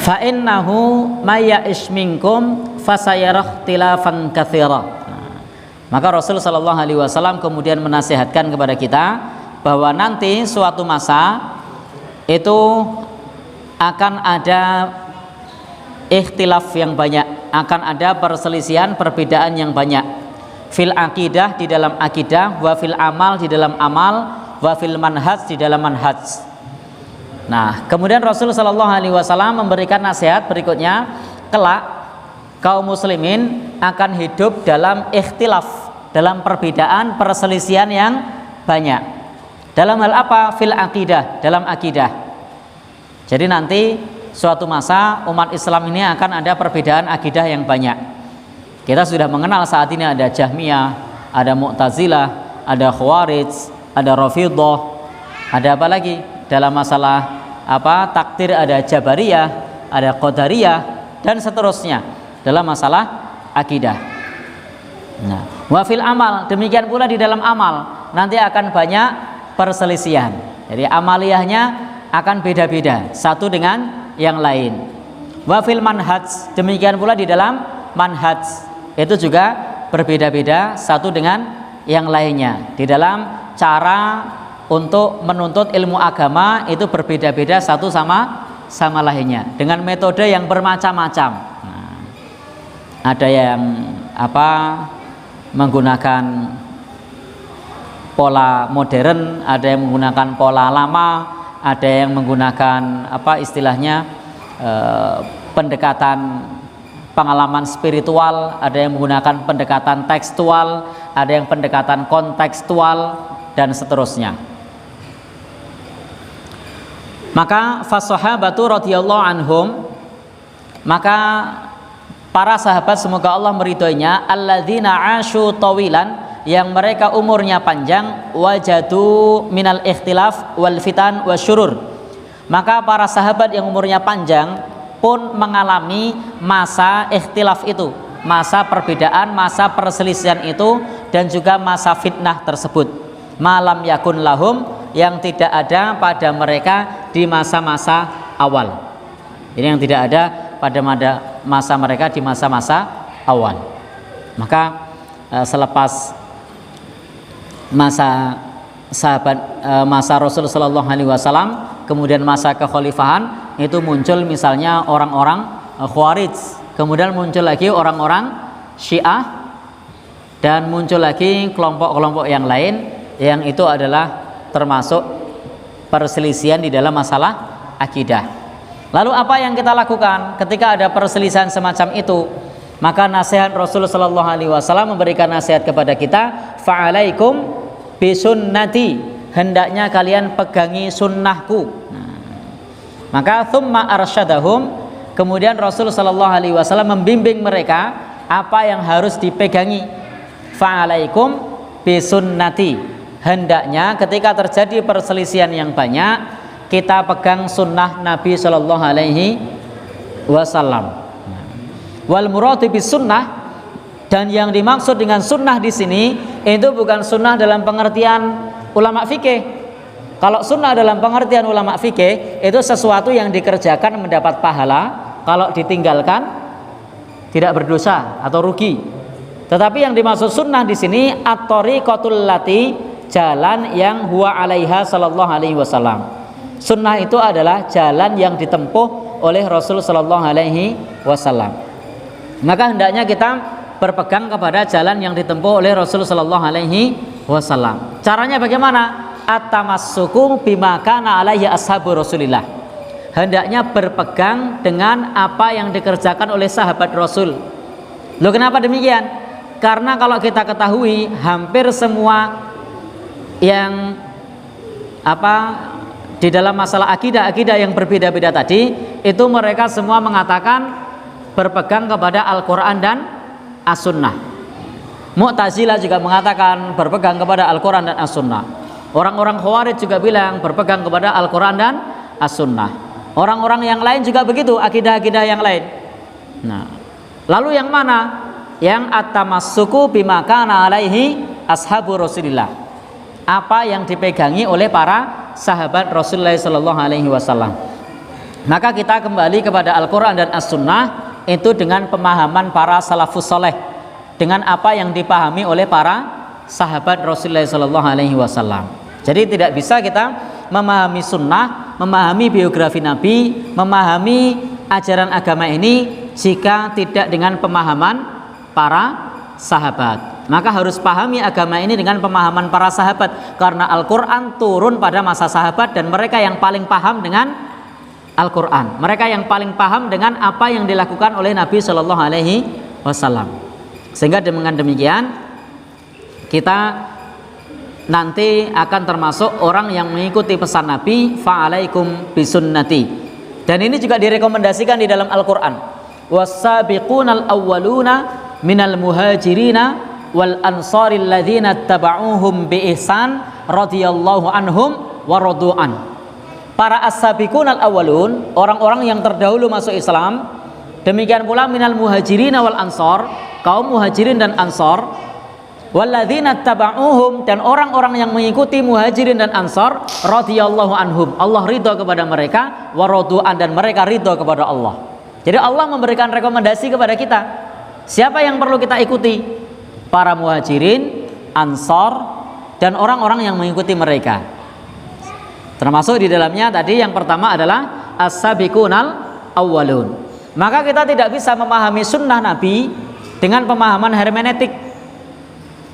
fa innahu may ya'ish minkum fasayara ikhtilafan katsira. Maka Rasul sallallahu alaihi wasallam kemudian menasihatkan kepada kita bahwa nanti suatu masa itu akan ada ikhtilaf yang banyak, akan ada perselisihan, perbedaan yang banyak. Fil akidah, di dalam akidah, wa fil amal, di dalam amal, wa fil manhaj, di dalam manhaj. Nah, kemudian Rasul sallallahu alaihi wasallam memberikan nasihat berikutnya, kelak kaum muslimin akan hidup dalam ikhtilaf, dalam perbedaan, perselisihan yang banyak. Dalam hal apa? Fil akidah, dalam akidah. Jadi nanti suatu masa umat Islam ini akan ada perbedaan akidah yang banyak. Kita sudah mengenal saat ini ada Jahmiyah, ada Mu'tazilah, ada Khawarij, ada Rafidhah, ada apa lagi? Dalam masalah apa? Takdir ada Jabariyah, ada Qadariyah dan seterusnya dalam masalah akidah. Nah, wa fil amal, demikian pula di dalam amal nanti akan banyak perselisihan. Jadi amaliyahnya akan beda-beda satu dengan yang lain. Wa fil manhaj, demikian pula di dalam manhaj itu juga berbeda-beda satu dengan yang lainnya. Di dalam cara untuk menuntut ilmu agama itu berbeda-beda satu sama lainnya dengan metode yang bermacam-macam. Nah, ada yang menggunakan pola modern, ada yang menggunakan pola lama, ada yang menggunakan pendekatan pengalaman spiritual, ada yang menggunakan pendekatan tekstual, ada yang pendekatan kontekstual dan seterusnya. Maka fasahabatu radhiyallahu anhum, maka para sahabat semoga Allah meridhoinya, alladzina asyu tawilan, yang mereka umurnya panjang, wajadu minal ikhtilaf wal fitan wasyurur. Maka para sahabat yang umurnya panjang pun mengalami masa ikhtilaf itu, masa perbedaan, masa perselisihan itu, dan juga masa fitnah tersebut. Malam yakun lahum, yang tidak ada pada mereka di masa-masa awal. Ini yang tidak ada pada masa mereka di masa-masa awal. Maka selepas masa Rasul sallallahu alaihi wasallam, kemudian masa kekhalifahan itu muncul misalnya orang-orang Khawarij, kemudian muncul lagi orang-orang Syiah, dan muncul lagi kelompok-kelompok yang lain yang itu adalah termasuk perselisihan di dalam masalah akidah. Lalu apa yang kita lakukan ketika ada perselisihan semacam itu? Maka nasihat Rasul sallallahu alaihi wasallam memberikan nasihat kepada kita, fa'alaikum bisunnati, hendaknya kalian pegangi sunnahku. Maka thumma arsyadahum, kemudian Rasul sallallahu alaihi wasallam membimbing mereka apa yang harus dipegangi. Fa'alaikum bisunnati, hendaknya ketika terjadi perselisihan yang banyak kita pegang sunnah Nabi sallallahu alaihi wasallam. Wal muradu bis sunnah, dan yang dimaksud dengan sunnah di sini itu bukan sunnah dalam pengertian ulama fikih. Kalau sunnah dalam pengertian ulama fikih itu sesuatu yang dikerjakan mendapat pahala, kalau ditinggalkan tidak berdosa atau rugi. Tetapi yang dimaksud sunnah di sini at-thariqatul lati, jalan yang huwa alaiha sallallahu alaihi wasallam. Sunnah itu adalah jalan yang ditempuh oleh Rasul sallallahu alaihi wasallam. Maka hendaknya kita berpegang kepada jalan yang ditempuh oleh Rasul sallallahu alaihi wasallam. Caranya bagaimana? At-tamassuku bima kana alaihi ashabu Rasulillah. Hendaknya berpegang dengan apa yang dikerjakan oleh sahabat Rasul. Loh, kenapa demikian? Karena kalau kita ketahui hampir semua yang di dalam masalah akidah yang berbeda-beda tadi, itu mereka semua mengatakan berpegang kepada Al-Quran dan As-Sunnah. Mu'tazilah juga mengatakan berpegang kepada Al-Quran dan As-Sunnah. Orang-orang Khawarij juga bilang berpegang kepada Al-Quran dan As-Sunnah. Orang-orang yang lain juga begitu, akidah-akidah yang lain. Nah, lalu yang mana? Yang at-tamassuku bima kana alaihi ashabu Rasulillah. Apa yang dipegangi oleh para sahabat Rasulullah sallallahu alaihi wasallam. Maka kita kembali kepada Al-Quran dan As-Sunnah itu dengan pemahaman para salafus soleh, dengan apa yang dipahami oleh para sahabat Rasulullah SAW. Jadi tidak bisa kita memahami sunnah, memahami biografi Nabi, memahami ajaran agama ini jika tidak dengan pemahaman para sahabat. Maka harus pahami agama ini dengan pemahaman para sahabat, karena Al-Quran turun pada masa sahabat dan mereka yang paling paham dengan Al-Quran, mereka yang paling paham dengan apa yang dilakukan oleh Nabi Shallallahu Alaihi Wasallam. Sehingga dengan demikian kita nanti akan termasuk orang yang mengikuti pesan Nabi, fa'alaikum bisunnati. Dan ini juga direkomendasikan di dalam Al-Quran. Was-sabiqunal awwaluna minal muhajirina wal ansaril ladzina taba'uhum bi ihsan radhiyallahu anhum wa radu'an. Para as-sabiqun al-awwalun, orang-orang yang terdahulu masuk Islam, demikian pula minal muhajirin wal ansor, kaum muhajirin dan ansor, walladzina taba'uhum, dan orang-orang yang mengikuti muhajirin dan ansor, radhiyallahu anhum, Allah ridha kepada mereka, wa radu'an, dan mereka ridha kepada Allah. Jadi Allah memberikan rekomendasi kepada kita, siapa yang perlu kita ikuti? Para muhajirin, ansor, dan orang-orang yang mengikuti mereka. Termasuk di dalamnya tadi yang pertama adalah as-sabiqunal awwalun. Maka kita tidak bisa memahami sunnah Nabi dengan pemahaman hermeneutik.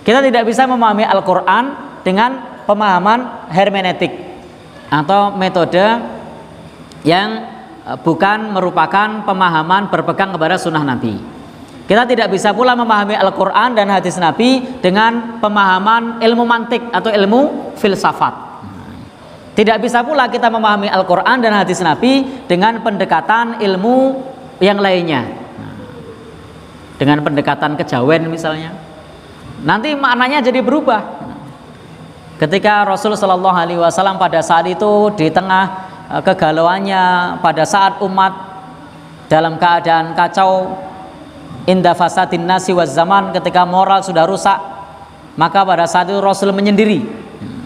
Kita tidak bisa memahami Al-Quran dengan pemahaman hermeneutik atau metode yang bukan merupakan pemahaman berpegang kepada sunnah Nabi. Kita tidak bisa pula memahami Al-Quran dan hadis Nabi dengan pemahaman ilmu mantik atau ilmu filsafat. Tidak bisa pula kita memahami Al-Quran dan hadis Nabi dengan pendekatan ilmu yang lainnya, dengan pendekatan kejawen misalnya. Nanti maknanya jadi berubah. Ketika Rasul Shallallahu Alaihi Wasallam pada saat itu di tengah kegalauannya, pada saat umat dalam keadaan kacau, inda fasadin nasi waz zaman, ketika moral sudah rusak, maka pada saat itu Rasul menyendiri,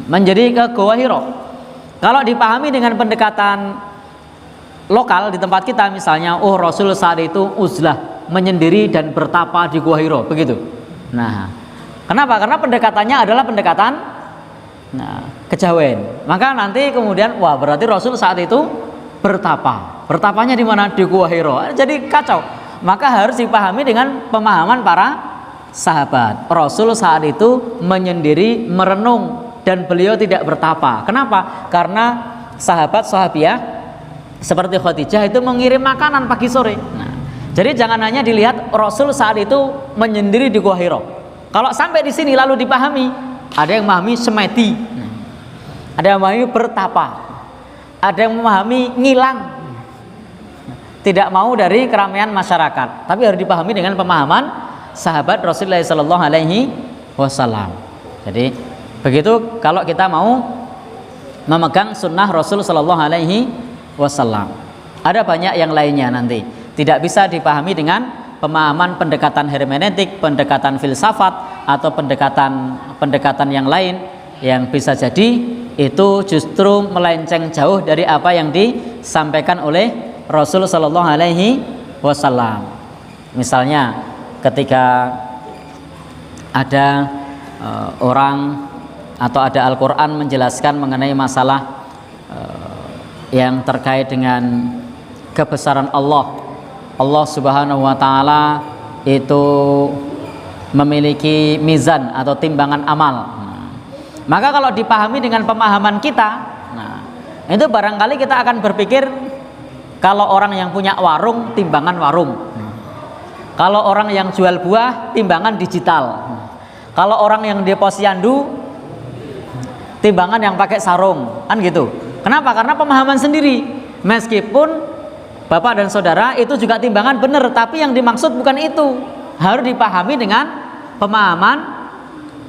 menjadi ke Gua Hiro. Kalau dipahami dengan pendekatan lokal di tempat kita, misalnya, oh Rasul saat itu uzlah, menyendiri dan bertapa di Gua Hiro, begitu. Nah, kenapa? Karena pendekatannya adalah pendekatan kejawen. Maka nanti kemudian, wah berarti Rasul saat itu bertapa. Bertapanya di mana? Di Gua Hiro. Jadi kacau. Maka harus dipahami dengan pemahaman para sahabat. Rasul saat itu menyendiri, merenung, dan beliau tidak bertapa. Kenapa? Karena sahabat-sahabiah seperti Khadijah itu mengirim makanan pagi sore. Nah, jadi jangan hanya dilihat Rasul saat itu menyendiri di Gua Hiro. Kalau sampai di sini lalu dipahami, ada yang memahami semedi, ada yang memahami bertapa, ada yang memahami ngilang, tidak mau dari keramaian masyarakat. Tapi harus dipahami dengan pemahaman sahabat Rasulullah Sallallahu Alaihi Wasallam. Jadi begitu kalau kita mau memegang sunnah Rasul Sallallahu Alaihi Wasallam. Ada banyak yang lainnya nanti. Tidak bisa dipahami dengan pemahaman pendekatan hermeneutik, pendekatan filsafat, atau pendekatan yang lain yang bisa jadi itu justru melenceng jauh dari apa yang disampaikan oleh Rasul Sallallahu Alaihi Wasallam. Misalnya ketika ada orang atau ada Al-Quran menjelaskan mengenai masalah yang terkait dengan kebesaran Allah. Allah Subhanahu wa Ta'ala itu memiliki mizan atau timbangan amal. Maka kalau dipahami dengan pemahaman kita, itu barangkali kita akan berpikir kalau orang yang punya warung, timbangan warung. Kalau orang yang jual buah, timbangan digital. Kalau orang yang di posyandu, timbangan yang pakai sarung, kan gitu. Kenapa? Karena pemahaman sendiri. Meskipun Bapak dan Saudara itu juga timbangan benar, tapi yang dimaksud bukan itu. Harus dipahami dengan pemahaman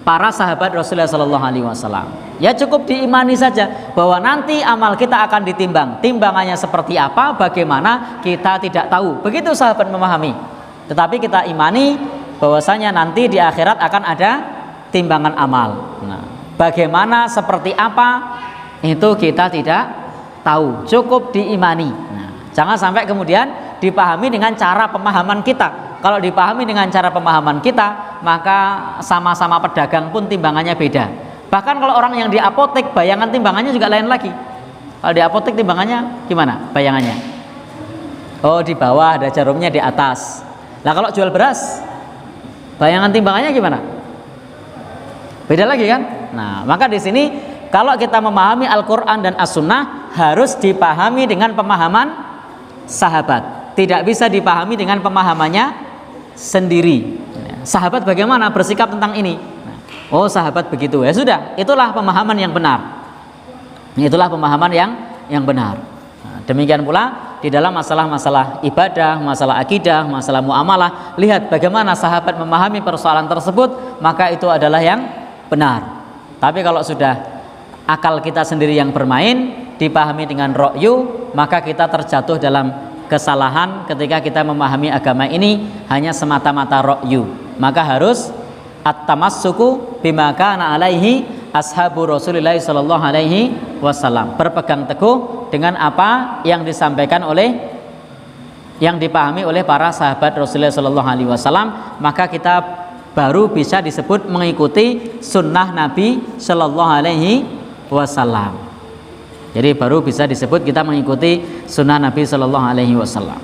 para sahabat Rasulullah Sallallahu Alaihi Wasallam. Ya cukup diimani saja bahwa nanti amal kita akan ditimbang. Timbangannya seperti apa, bagaimana kita tidak tahu. Begitu sahabat memahami. Tetapi kita imani bahwasanya nanti di akhirat akan ada timbangan amal. Nah, bagaimana, seperti apa, itu kita tidak tahu, cukup diimani. Nah, Jangan sampai kemudian dipahami dengan cara pemahaman kita. Kalau dipahami dengan cara pemahaman kita, maka sama-sama pedagang pun timbangannya beda. Bahkan kalau orang yang di apotek, bayangan timbangannya juga lain lagi. Kalau di apotek timbangannya gimana bayangannya? Oh, di bawah, ada jarumnya di atas. Nah, kalau jual beras, bayangan timbangannya gimana? Beda lagi kan? Nah, maka di sini kalau kita memahami Al-Quran dan As-Sunnah harus dipahami dengan pemahaman sahabat. Tidak bisa dipahami dengan pemahamannya sendiri. Sahabat bagaimana bersikap tentang ini? Oh, sahabat begitu. Ya sudah, itulah pemahaman yang benar. Itulah pemahaman yang benar. Nah, demikian pula di dalam masalah-masalah ibadah, masalah akidah, masalah muamalah, lihat bagaimana sahabat memahami persoalan tersebut, maka itu adalah yang benar. Tapi kalau sudah akal kita sendiri yang bermain, dipahami dengan ra'yu, maka kita terjatuh dalam kesalahan ketika kita memahami agama ini hanya semata-mata ra'yu. Maka harus at-tamassuku bima kana alaihi ashabu Rasulillah sallallahu alaihi wasallam. Berpegang teguh dengan apa yang disampaikan oleh, yang dipahami oleh para sahabat Rasulullah sallallahu alaihi wasallam, maka kita baru bisa disebut mengikuti sunnah Nabi sallallahu alaihi wasallam. Jadi baru bisa disebut kita mengikuti sunnah Nabi sallallahu alaihi wasallam.